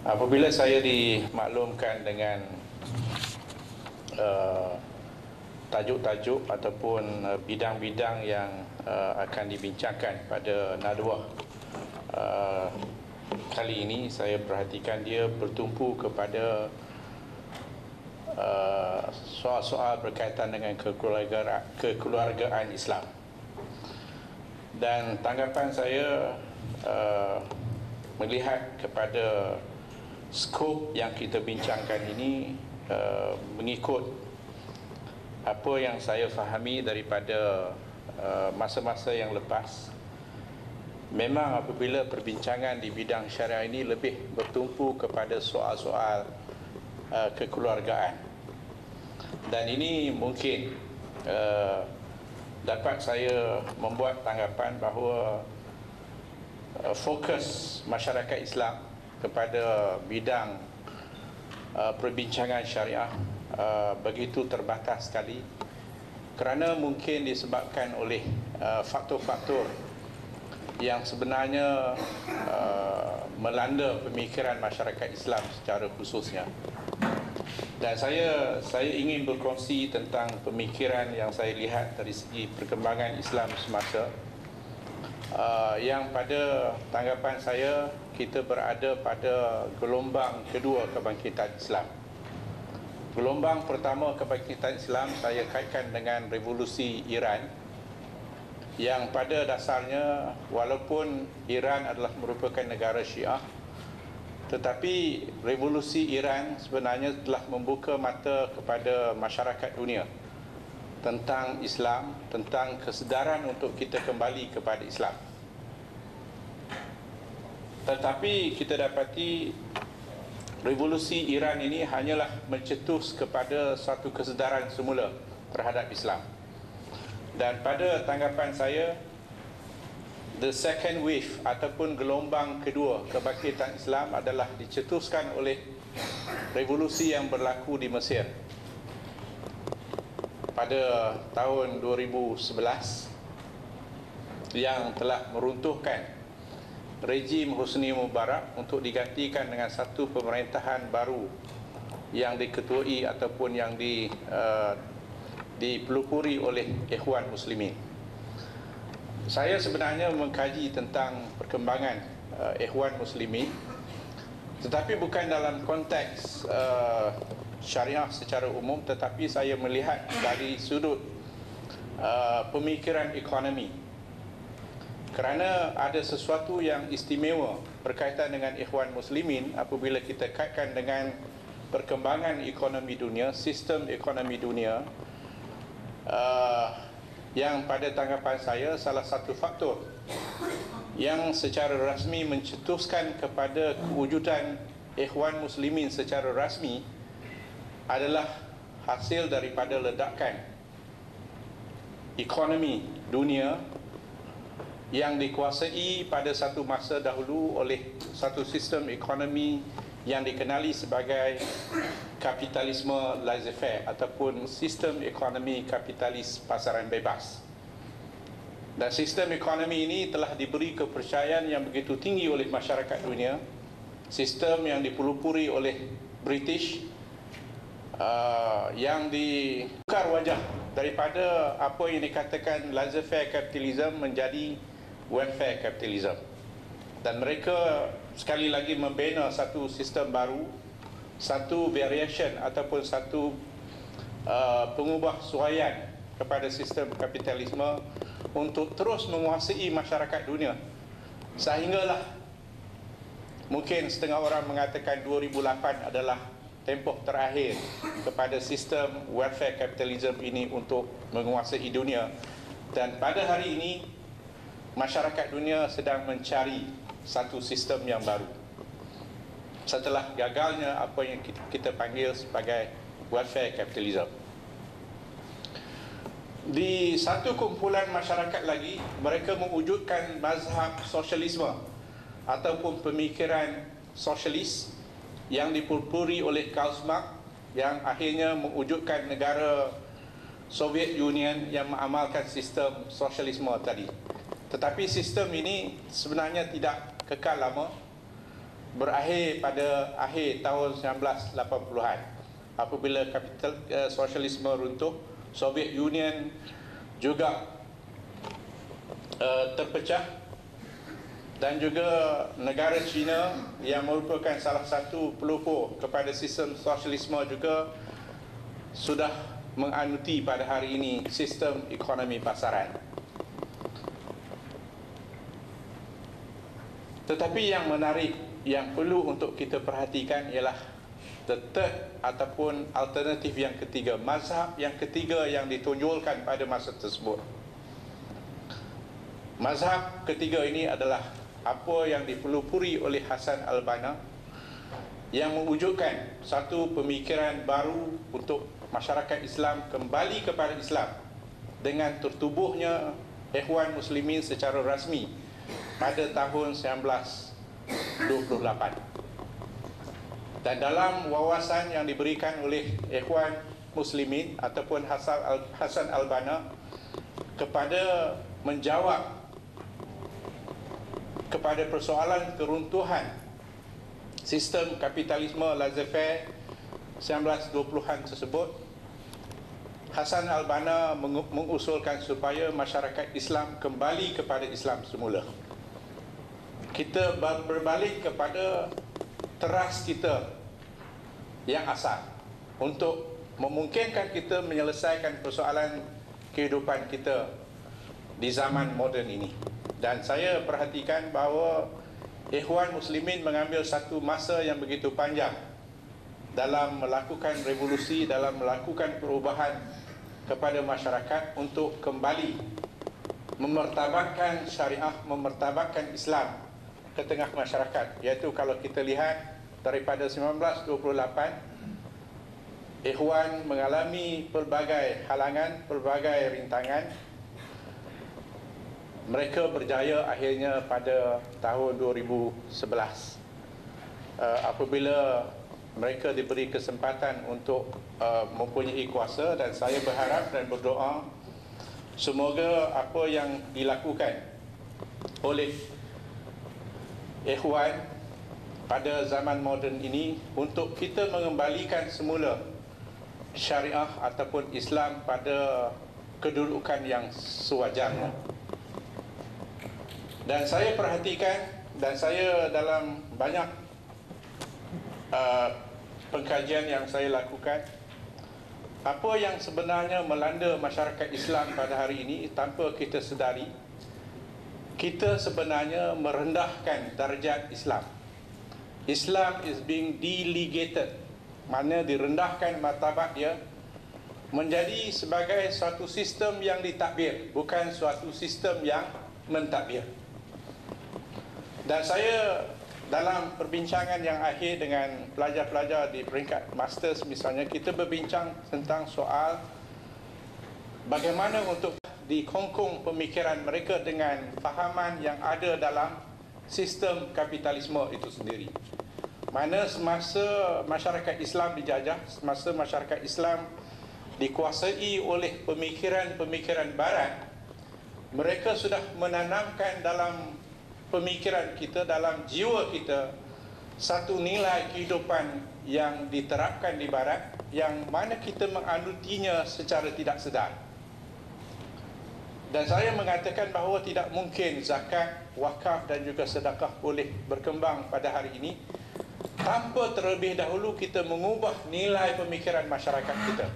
Apabila saya dimaklumkan dengan tajuk-tajuk ataupun bidang-bidang yang akan dibincangkan pada Nadwah kali ini, saya perhatikan dia bertumpu kepada soal-soal berkaitan dengan kekeluargaan Islam. Dan tanggapan saya melihat kepada skop yang kita bincangkan ini mengikut apa yang saya fahami daripada masa-masa yang lepas. Memang apabila perbincangan di bidang syariah ini lebih bertumpu kepada soal-soal kekeluargaan, dan ini mungkin dapat saya membuat tanggapan bahawa fokus masyarakat Islam kepada bidang perbincangan syariah begitu terbatas sekali, kerana mungkin disebabkan oleh faktor-faktor yang sebenarnya melanda pemikiran masyarakat Islam secara khususnya. Dan saya ingin berkongsi tentang pemikiran yang saya lihat dari segi perkembangan Islam semasa, yang pada tanggapan saya kita berada pada gelombang kedua kebangkitan Islam. Gelombang pertama kebangkitan Islam saya kaitkan dengan revolusi Iran, yang pada dasarnya walaupun Iran adalah merupakan negara Syiah, tetapi revolusi Iran sebenarnya telah membuka mata kepada masyarakat dunia tentang Islam, tentang kesedaran untuk kita kembali kepada Islam. Tetapi kita dapati revolusi Iran ini hanyalah mencetus kepada satu kesedaran semula terhadap Islam. Dan pada tanggapan saya, the second wave ataupun gelombang kedua kebangkitan Islam adalah dicetuskan oleh revolusi yang berlaku di Mesir pada tahun 2011, yang telah meruntuhkan rejim Hosni Mubarak untuk digantikan dengan satu pemerintahan baru yang diketuai ataupun yang dipelopori oleh Ikhwan Muslimin. Saya sebenarnya mengkaji tentang perkembangan Ikhwan Muslimin, tetapi bukan dalam konteks syariah secara umum, tetapi saya melihat dari sudut pemikiran ekonomi, kerana ada sesuatu yang istimewa berkaitan dengan Ikhwan Muslimin apabila kita kaitkan dengan perkembangan ekonomi dunia, sistem ekonomi dunia, yang pada tanggapan saya salah satu faktor yang secara rasmi mencetuskan kepada kewujudan Ikhwan Muslimin secara rasmi adalah hasil daripada ledakan ekonomi dunia yang dikuasai pada satu masa dahulu oleh satu sistem ekonomi yang dikenali sebagai kapitalisme laissez-faire ataupun sistem ekonomi kapitalis pasaran bebas. Dan sistem ekonomi ini telah diberi kepercayaan yang begitu tinggi oleh masyarakat dunia, sistem yang dipelopori oleh British, yang ditukar wajah daripada apa yang dikatakan laissez-faire capitalism menjadi welfare capitalism. Dan mereka sekali lagi membina satu sistem baru, satu variation ataupun satu pengubah suaian kepada sistem kapitalisme untuk terus menguasai masyarakat dunia, sehinggalah mungkin setengah orang mengatakan 2008 adalah tempoh terakhir kepada sistem welfare capitalism ini untuk menguasai dunia. Dan pada hari ini masyarakat dunia sedang mencari satu sistem yang baru setelah gagalnya apa yang kita panggil sebagai welfare capitalism. Di satu kumpulan masyarakat lagi, mereka mewujudkan mazhab sosialisme ataupun pemikiran sosialis yang dipelopori oleh Karl Marx, yang akhirnya mewujudkan negara Soviet Union yang mengamalkan sistem sosialisme tadi. Tetapi sistem ini sebenarnya tidak kekal lama, berakhir pada akhir tahun 1980-an apabila kapital sosialisme runtuh, Soviet Union juga terpecah, dan juga negara China yang merupakan salah satu pelopor kepada sistem sosialisme juga sudah menganuti pada hari ini sistem ekonomi pasaran. Tetapi yang menarik, yang perlu untuk kita perhatikan ialah the third ataupun alternatif yang ketiga, mazhab yang ketiga yang ditonjolkan pada masa tersebut. Mazhab ketiga ini adalah apa yang dipelopori oleh Hassan al-Banna, yang mewujudkan satu pemikiran baru untuk masyarakat Islam kembali kepada Islam dengan tertubuhnya Ikhwan Muslimin secara rasmi pada tahun 1928. Dan dalam wawasan yang diberikan oleh Ikhwan Muslimin ataupun Hassan al-Banna kepada menjawab kepada persoalan keruntuhan sistem kapitalisme laissez-faire 1920-an tersebut, Hassan al-Banna mengusulkan supaya masyarakat Islam kembali kepada Islam semula. Kita berbalik kepada teras kita yang asal untuk memungkinkan kita menyelesaikan persoalan kehidupan kita di zaman moden ini. Dan saya perhatikan bahawa Ikhwan Muslimin mengambil satu masa yang begitu panjang dalam melakukan revolusi, dalam melakukan perubahan kepada masyarakat untuk kembali memertabatkan syariah, memertabatkan Islam ke tengah masyarakat. Iaitu kalau kita lihat daripada 1928, Ikhwan mengalami pelbagai halangan, pelbagai rintangan. Mereka berjaya akhirnya pada tahun 2011 apabila mereka diberi kesempatan untuk mempunyai kuasa, dan saya berharap dan berdoa semoga apa yang dilakukan oleh Ikhwan pada zaman moden ini untuk kita mengembalikan semula syariah ataupun Islam pada kedudukan yang sewajarnya. Dan saya perhatikan, dan saya dalam banyak pengkajian yang saya lakukan, apa yang sebenarnya melanda masyarakat Islam pada hari ini tanpa kita sedari, kita sebenarnya merendahkan darjat Islam. Islam is being delegated, maknanya direndahkan martabat dia menjadi sebagai suatu sistem yang ditadbir, bukan suatu sistem yang mentadbir. Dan saya dalam perbincangan yang akhir dengan pelajar-pelajar di peringkat masters misalnya, kita berbincang tentang soal bagaimana untuk dikongkong pemikiran mereka dengan fahaman yang ada dalam sistem kapitalisme itu sendiri. Mana semasa masyarakat Islam dijajah, semasa masyarakat Islam dikuasai oleh pemikiran-pemikiran barat, mereka sudah menanamkan dalam pemikiran kita, dalam jiwa kita, satu nilai kehidupan yang diterapkan di barat, yang mana kita menganutinya secara tidak sedar. Dan saya mengatakan bahawa tidak mungkin zakat, wakaf dan juga sedekah boleh berkembang pada hari ini tanpa terlebih dahulu kita mengubah nilai pemikiran masyarakat kita.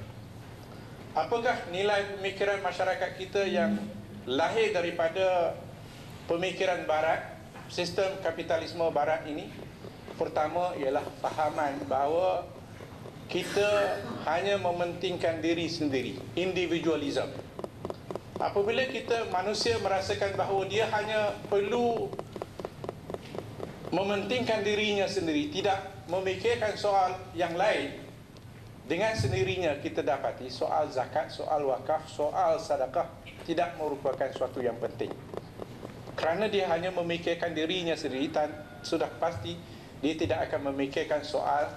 Apakah nilai pemikiran masyarakat kita yang lahir daripada pemikiran barat, sistem kapitalisme barat ini? Pertama ialah fahaman bahawa kita hanya mementingkan diri sendiri, individualism. Apabila kita manusia merasakan bahawa dia hanya perlu mementingkan dirinya sendiri, tidak memikirkan soal yang lain, dengan sendirinya kita dapati soal zakat, soal wakaf, soal sedekah tidak merupakan suatu yang penting. Kerana dia hanya memikirkan dirinya sendiri, dan sudah pasti dia tidak akan memikirkan soal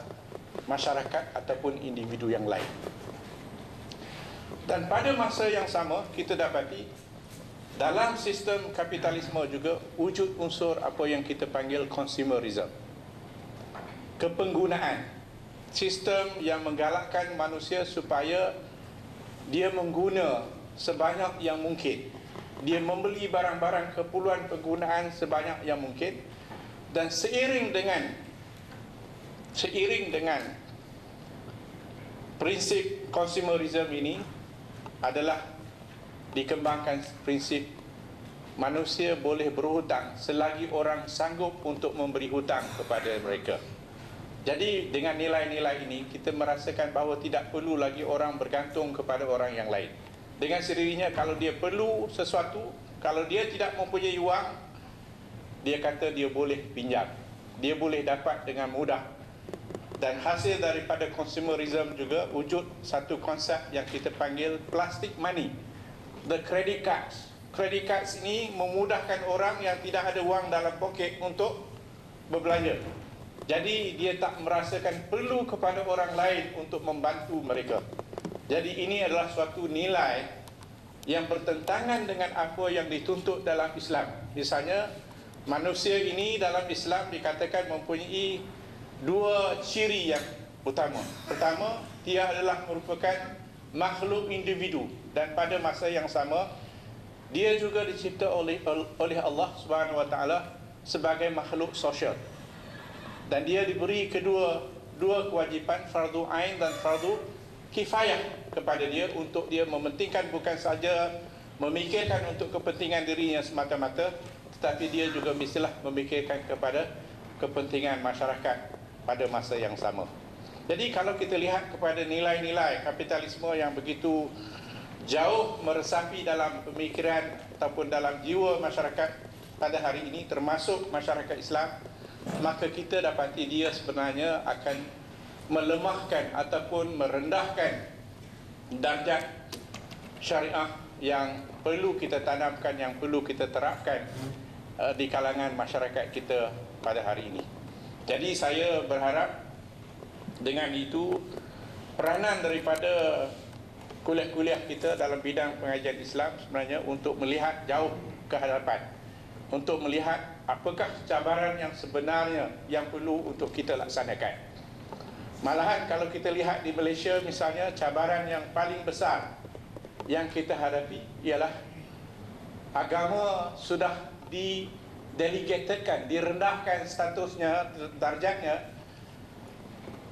masyarakat ataupun individu yang lain. Dan pada masa yang sama kita dapati dalam sistem kapitalisme juga wujud unsur apa yang kita panggil consumerism. kepenggunaan sistem yang menggalakkan manusia supaya dia mengguna sebanyak yang mungkin, dia membeli barang-barang keperluan penggunaan sebanyak yang mungkin, dan seiring dengan prinsip consumerism ini adalah dikembangkan prinsip manusia boleh berhutang selagi orang sanggup untuk memberi hutang kepada mereka. Jadi dengan nilai-nilai ini kita merasakan bahawa tidak perlu lagi orang bergantung kepada orang yang lain. Dengan sendirinya kalau dia perlu sesuatu, kalau dia tidak mempunyai wang, dia kata dia boleh pinjam, dia boleh dapat dengan mudah. Dan hasil daripada consumerism juga wujud satu konsep yang kita panggil plastic money, the credit cards. Credit cards ini memudahkan orang yang tidak ada wang dalam poket untuk berbelanja. Jadi dia tak merasakan perlu kepada orang lain untuk membantu mereka. Jadi ini adalah suatu nilai yang bertentangan dengan apa yang dituntut dalam Islam. Misalnya, manusia ini dalam Islam dikatakan mempunyai dua ciri yang utama. Pertama, dia adalah merupakan makhluk individu, dan pada masa yang sama dia juga dicipta oleh Allah Subhanahu Wa Taala sebagai makhluk sosial. Dan dia diberi dua kewajipan, fardu ain dan fardu kifayah kepada dia, untuk dia mementingkan bukan saja memikirkan untuk kepentingan dirinya semata-mata, tetapi dia juga mestilah memikirkan kepada kepentingan masyarakat pada masa yang sama. Jadi kalau kita lihat kepada nilai-nilai kapitalisme yang begitu jauh meresapi dalam pemikiran ataupun dalam jiwa masyarakat pada hari ini, termasuk masyarakat Islam, maka kita dapati dia sebenarnya akan melemahkan ataupun merendahkan darjat syariah yang perlu kita tanamkan, yang perlu kita terapkan di kalangan masyarakat kita pada hari ini. Jadi saya berharap dengan itu peranan daripada kuliah-kuliah kita dalam bidang pengajian Islam sebenarnya untuk melihat jauh ke hadapan, untuk melihat apakah cabaran yang sebenarnya yang perlu untuk kita laksanakan. Malahan kalau kita lihat di Malaysia misalnya, cabaran yang paling besar yang kita hadapi ialah agama sudah didelegatedkan, direndahkan statusnya, darjatnya,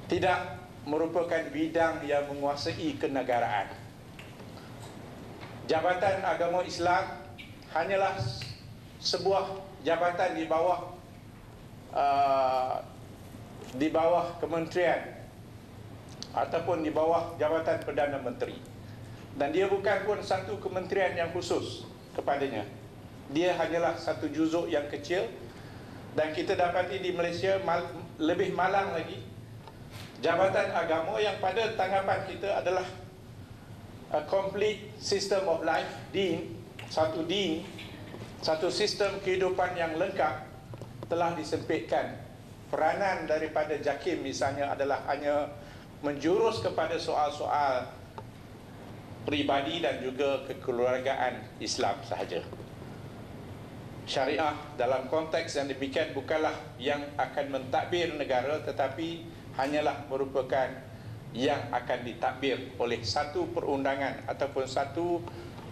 tidak merupakan bidang yang menguasai kenegaraan. Jabatan agama Islam hanyalah sebuah jabatan di bawah kementerian ataupun di bawah jabatan Perdana Menteri, dan dia bukan pun satu kementerian yang khusus kepadanya. Dia hanyalah satu juzuk yang kecil, dan kita dapati di Malaysia lebih malang lagi, jabatan agama yang pada tanggapan kita adalah a complete system of life, din, satu sistem kehidupan yang lengkap, telah disempitkan. Peranan daripada JAKIM misalnya adalah hanya menjurus kepada soal-soal pribadi dan juga kekeluargaan Islam sahaja. Syariah dalam konteks yang demikian bukanlah yang akan mentadbir negara, tetapi hanyalah merupakan yang akan ditadbir oleh satu perundangan ataupun satu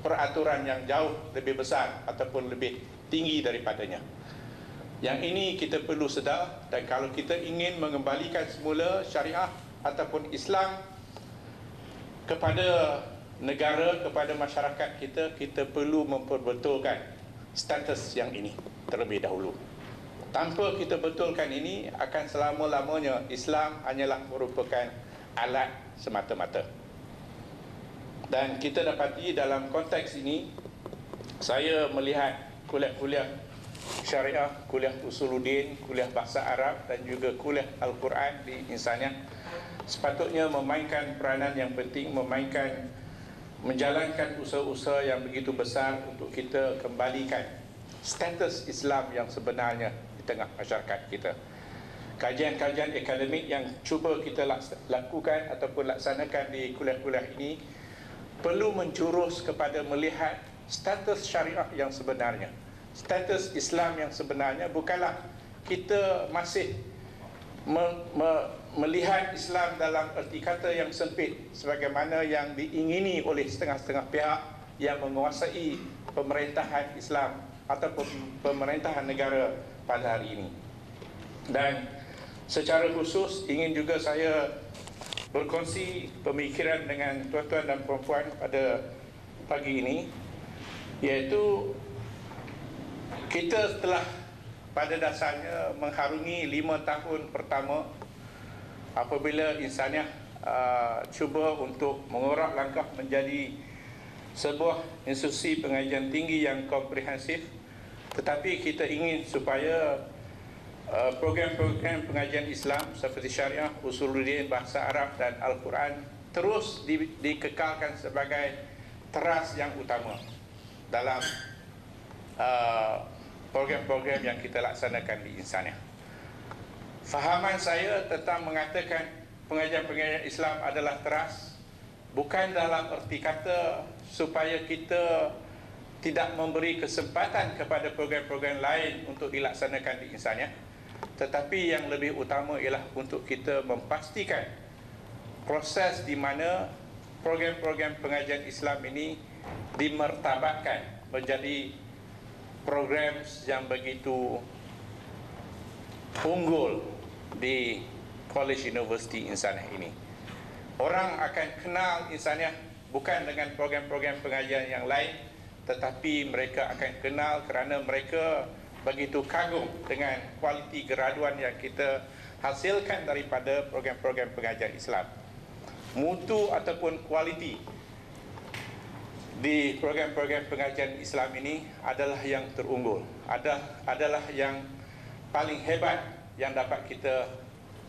peraturan yang jauh lebih besar ataupun lebih tinggi daripadanya. Yang ini kita perlu sedar, dan kalau kita ingin mengembalikan semula syariah ataupun Islam kepada negara, kepada masyarakat kita, kita perlu memperbetulkan status yang ini terlebih dahulu. Tanpa kita betulkan ini, akan selama-lamanya Islam hanyalah merupakan alat semata-mata. Dan kita dapati dalam konteks ini, saya melihat kuliah-kuliah syariah, kuliah usuluddin, kuliah bahasa Arab dan juga kuliah Al-Quran di Insaniah sepatutnya memainkan peranan yang penting, menjalankan usaha-usaha yang begitu besar untuk kita kembalikan status Islam yang sebenarnya di tengah masyarakat kita. Kajian-kajian akademik yang cuba kita lakukan ataupun laksanakan di kuliah-kuliah ini perlu menjurus kepada melihat status syariah yang sebenarnya. Status Islam yang sebenarnya bukanlah kita masih melihat Islam dalam erti kata yang sempit sebagaimana yang diingini oleh setengah-setengah pihak yang menguasai pemerintahan Islam atau pemerintahan negara pada hari ini. Dan secara khusus ingin juga saya berkongsi pemikiran dengan tuan-tuan dan puan-puan pada pagi ini, iaitu kita telah pada dasarnya mengharungi 5 tahun pertama apabila insaniah cuba untuk mengorak langkah menjadi sebuah institusi pengajian tinggi yang komprehensif, tetapi kita ingin supaya program-program pengajian Islam seperti syariah, usuluddin, bahasa Arab dan Al-Quran terus dikekalkan sebagai teras yang utama dalam program-program yang kita laksanakan di insaniah. Fahaman saya tentang mengatakan pengajian-pengajian Islam adalah teras bukan dalam erti kata supaya kita tidak memberi kesempatan kepada program-program lain untuk dilaksanakan di insaniah, tetapi yang lebih utama ialah untuk kita memastikan proses di mana program-program pengajian Islam ini dimartabatkan menjadi program yang begitu unggul di College University Insaniah ini. Orang akan kenal insaniah bukan dengan program-program pengajian yang lain, tetapi mereka akan kenal kerana mereka begitu kagum dengan kualiti graduan yang kita hasilkan daripada program-program pengajian Islam. Mutu ataupun kualiti di program-program pengajian Islam ini adalah yang terunggul, adalah yang paling hebat yang dapat kita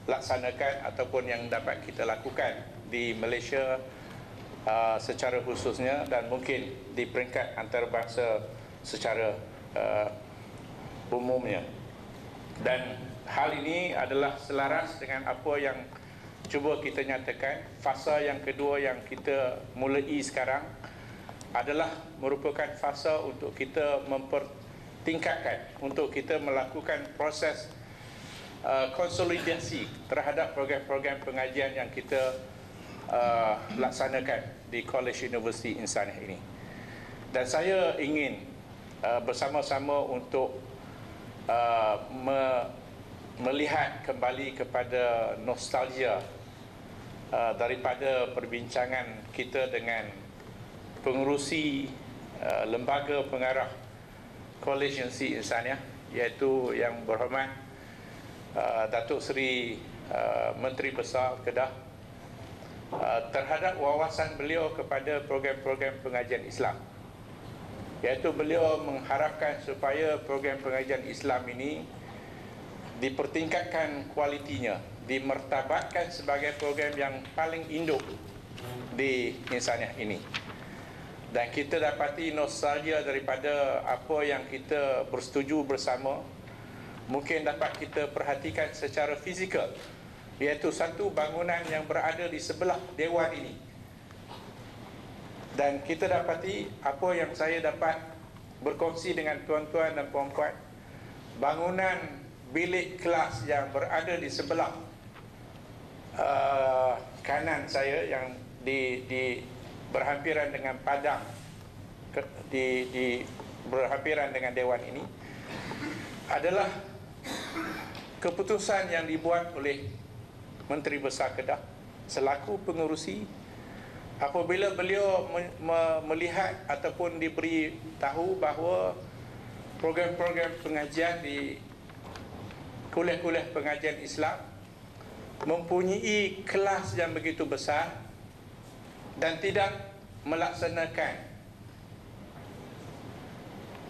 laksanakan ataupun yang dapat kita lakukan di Malaysia secara khususnya dan mungkin di peringkat antarabangsa secara umumnya. Dan hal ini adalah selaras dengan apa yang cuba kita nyatakan. Fasa yang kedua yang kita mulai sekarang adalah merupakan fasa untuk kita mempertingkatkan, untuk kita melakukan proses konsolidasi terhadap program-program pengajian yang kita laksanakan di College University Insaniah ini. Dan saya ingin bersama-sama untuk melihat kembali kepada nostalgia daripada perbincangan kita dengan pengerusi lembaga pengarah College University Insaniah, iaitu yang berhormat Datuk Seri Menteri Besar Kedah, terhadap wawasan beliau kepada program-program pengajian Islam, iaitu beliau mengharapkan supaya program pengajian Islam ini dipertingkatkan kualitinya, dimartabatkan sebagai program yang paling induk di insaniah ini. Dan kita dapati nostalgia daripada apa yang kita bersetuju bersama mungkin dapat kita perhatikan secara fizikal, iaitu satu bangunan yang berada di sebelah dewan ini. Dan kita dapati apa yang saya dapat berkongsi dengan tuan-tuan dan puan-puan, bangunan bilik kelas yang berada di sebelah kanan saya yang berhampiran dengan padang, berhampiran dengan dewan ini, adalah keputusan yang dibuat oleh Menteri Besar Kedah selaku pengerusi apabila beliau melihat ataupun diberi tahu bahawa program-program pengajian di kuliah-kuliah pengajian Islam mempunyai kelas yang begitu besar dan tidak melaksanakan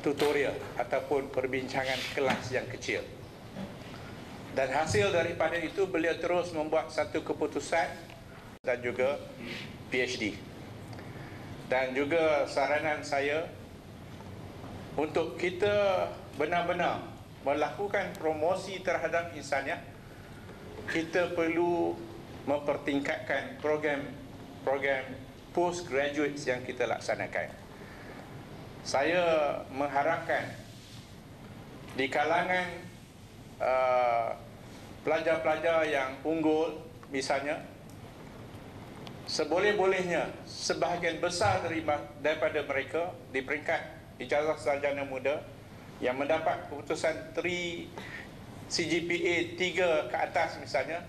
tutorial ataupun perbincangan kelas yang kecil. Dan hasil daripada itu beliau terus membuat satu keputusan dan juga PhD. Dan juga saranan saya untuk kita benar-benar melakukan promosi terhadap insaniah, kita perlu mempertingkatkan program postgraduate yang kita laksanakan. Saya mengharapkan di kalangan pelajar-pelajar yang unggul misalnya, seboleh-bolehnya sebahagian besar daripada mereka di peringkat ijazah sarjana muda yang mendapat keputusan 3 CGPA 3 ke atas misalnya,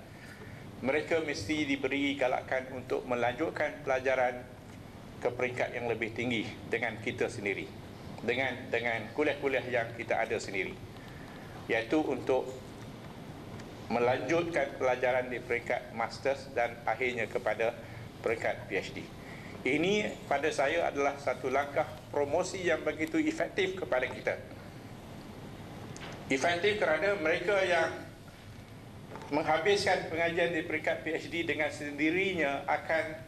mereka mesti diberi galakan untuk melanjutkan pelajaran ke peringkat yang lebih tinggi dengan kita sendiri, dengan kuliah-kuliah yang kita ada sendiri, iaitu untuk melanjutkan pelajaran di peringkat masters dan akhirnya kepada peringkat PhD. Ini pada saya adalah satu langkah promosi yang begitu efektif kepada kita. Efektif kerana mereka yang menghabiskan pengajian di peringkat PhD dengan sendirinya akan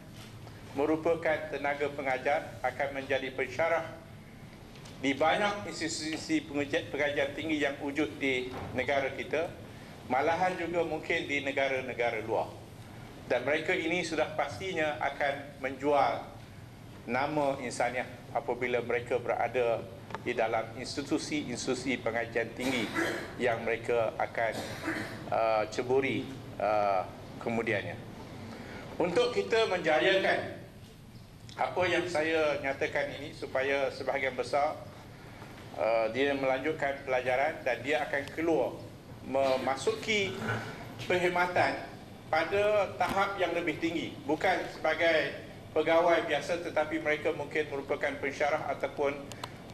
merupakan tenaga pengajar, akan menjadi pensyarah di banyak institusi pengajian tinggi yang wujud di negara kita, malahan juga mungkin di negara-negara luar. Dan mereka ini sudah pastinya akan menjual nama insaniah apabila mereka berada di dalam institusi-institusi pengajian tinggi yang mereka akan ceburi kemudiannya. Untuk kita menjayakan apa yang saya nyatakan ini, supaya sebahagian besar dia melanjutkan pelajaran dan dia akan keluar memasuki perkhidmatan pada tahap yang lebih tinggi, bukan sebagai pegawai biasa, tetapi mereka mungkin merupakan pensyarah ataupun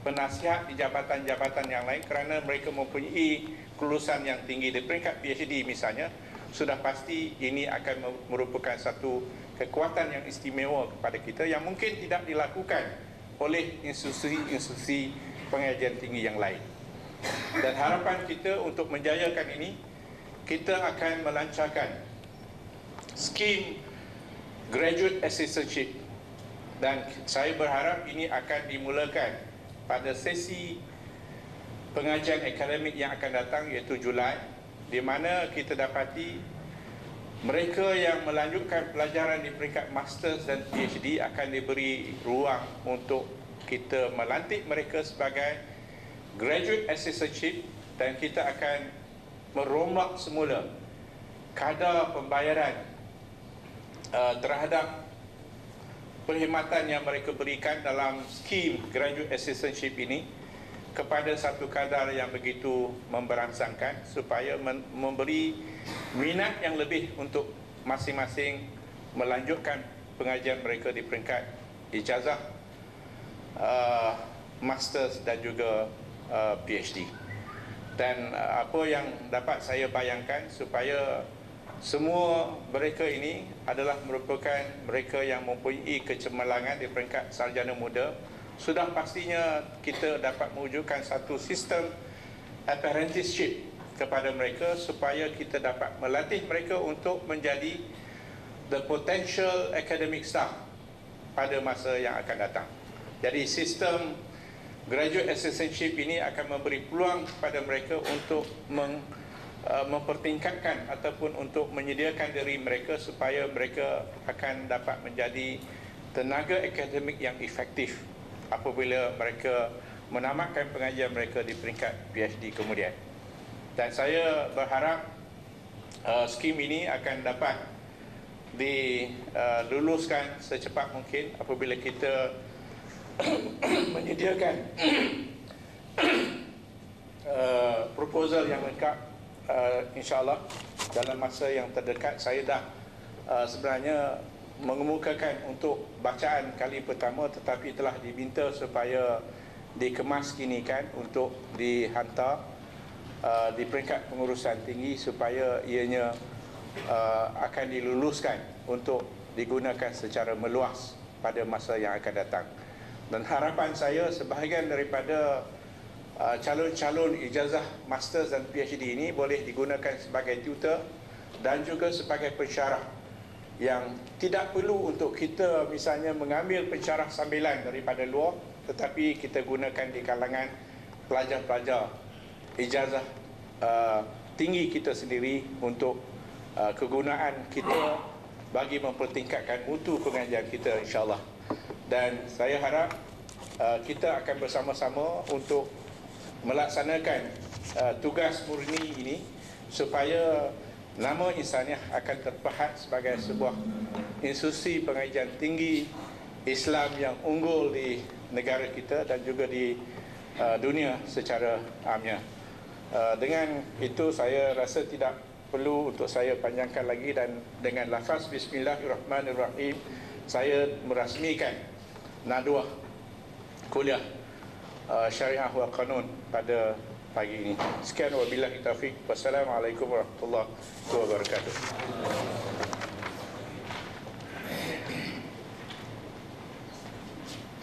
penasihat di jabatan-jabatan yang lain kerana mereka mempunyai kelulusan yang tinggi di peringkat PhD misalnya. Sudah pasti ini akan merupakan satu kekuatan yang istimewa kepada kita yang mungkin tidak dilakukan oleh institusi-institusi pengajian tinggi yang lain. Dan harapan kita untuk menjayakan ini, kita akan melancarkan skim graduate assistantship, dan saya berharap ini akan dimulakan pada sesi pengajian akademik yang akan datang, iaitu Julai, di mana kita dapati mereka yang melanjutkan pelajaran di peringkat masters dan PhD akan diberi ruang untuk kita melantik mereka sebagai graduate assistantship, dan kita akan merombak semula kadar pembayaran terhadap perkhidmatan yang mereka berikan dalam skim graduate assistantship ini kepada satu kadar yang begitu memberangsangkan, supaya memberi minat yang lebih untuk masing-masing melanjutkan pengajian mereka di peringkat ijazah, masters dan juga PhD. Dan apa yang dapat saya bayangkan, supaya semua mereka ini adalah merupakan mereka yang mempunyai kecemerlangan di peringkat sarjana muda, sudah pastinya kita dapat mewujudkan satu sistem apprenticeship kepada mereka, supaya kita dapat melatih mereka untuk menjadi the potential academic staff pada masa yang akan datang. Jadi sistem graduate assistantship ini akan memberi peluang kepada mereka untuk mempertingkatkan ataupun untuk menyediakan diri mereka supaya mereka akan dapat menjadi tenaga akademik yang efektif apabila mereka menamatkan pengajian mereka di peringkat PhD kemudian. Dan saya berharap skim ini akan dapat diluluskan secepat mungkin apabila kita menyediakan proposal yang lengkap. InsyaAllah dalam masa yang terdekat saya dah sebenarnya mengemukakan untuk bacaan kali pertama, tetapi telah diminta supaya dikemaskinikan untuk dihantar di peringkat pengurusan tinggi supaya ianya akan diluluskan untuk digunakan secara meluas pada masa yang akan datang. Dan harapan saya sebahagian daripada calon-calon ijazah masters dan PhD ini boleh digunakan sebagai tutor dan juga sebagai pensyarah, yang tidak perlu untuk kita misalnya mengambil pensyarah sambilan daripada luar, tetapi kita gunakan di kalangan pelajar-pelajar ijazah tinggi kita sendiri untuk kegunaan kita bagi mempertingkatkan mutu pengajian kita, insyaAllah. Dan saya harap kita akan bersama-sama untuk melaksanakan tugas murni ini supaya nama insaniah akan terpahat sebagai sebuah institusi pengajian tinggi Islam yang unggul di negara kita dan juga di dunia secara amnya. Dengan itu saya rasa tidak perlu untuk saya panjangkan lagi, dan dengan lafaz Bismillahirrahmanirrahim saya merasmikan Nadwah kuliah Syariah wa Qanun pada pagi ini. Sekian, wabillahi taufiq. Wassalamualaikum warahmatullahi wabarakatuh.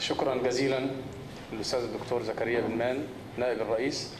شكرا جزيلا للأستاذ الدكتور زكريا بن مان نائب الرئيس.